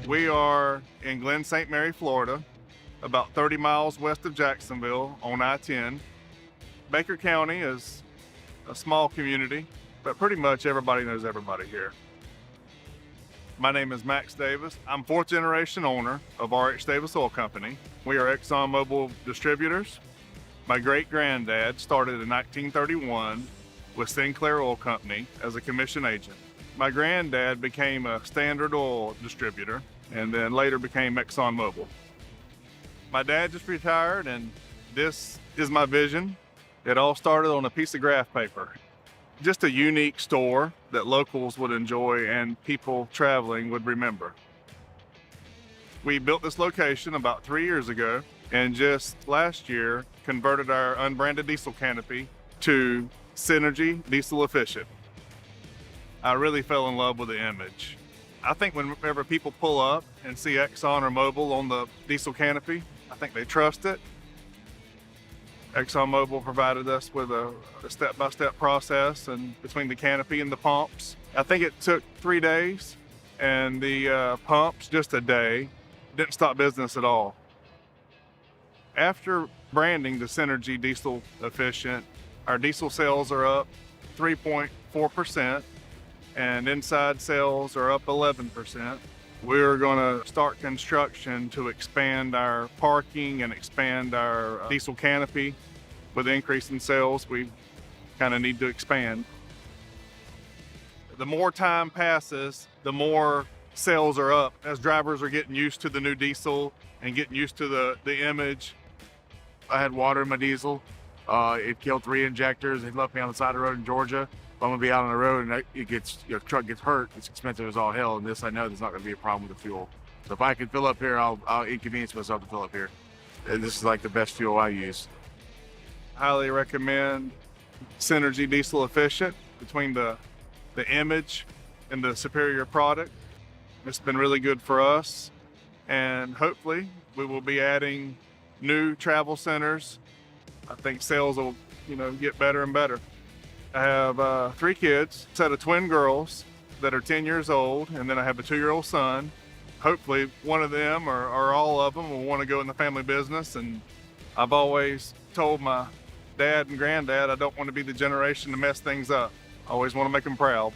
We are in Glen St. Mary, Florida, about 30 miles west of Jacksonville on I-10. Baker County is a small community, but pretty much everybody knows everybody here. My name is Max Davis. I'm fourth generation owner of RH Davis Oil Company. We are Exxon and Mobil distributors. My great granddad started in 1931 with Sinclair Oil Company as a commission agent. My granddad became a Standard Oil distributor and then later became Exxon and Mobil. My dad just retired, and this is my vision. It all started on a piece of graph paper. Just a unique store that locals would enjoy and people traveling would remember. We built this location about 3 years ago, and just last year converted our unbranded diesel canopy to Synergy Diesel Efficient. I really fell in love with the image. I think whenever people pull up and see Exxon or Mobil on the diesel canopy, I think they trust it. Exxon Mobil provided us with a step-by-step process and between the canopy and the pumps. I think it took 3 days, and the pumps just a day. Didn't stop business at all. After branding the Synergy Diesel Efficient, our diesel sales are up 3.4%, and inside sales are up 11%. We're going to start construction to expand our parking and expand our diesel canopy. With the increase in sales, we kind of need to expand. The more time passes, the more sales are up as drivers are getting used to the new diesel and getting used to the image. I had water in my diesel. It killed 3 injectors. It left me on the side of the road in Georgia. If I'm gonna be out on the road and your truck gets hurt, it's expensive as all hell. And this, I know there's not gonna be a problem with the fuel. So if I can fill up here, I'll inconvenience myself to fill up here. And this is like the best fuel I use. Highly recommend Synergy Diesel Efficient. Between the image and the superior product, it's been really good for us. And hopefully we will be adding new travel centers. I think sales will, get better and better. I have 3 kids, a set of twin girls that are 10 years old, and then I have a 2-year-old son. Hopefully one of them or all of them will want to go in the family business. And I've always told my dad and granddad I don't want to be the generation to mess things up. I always want to make them proud.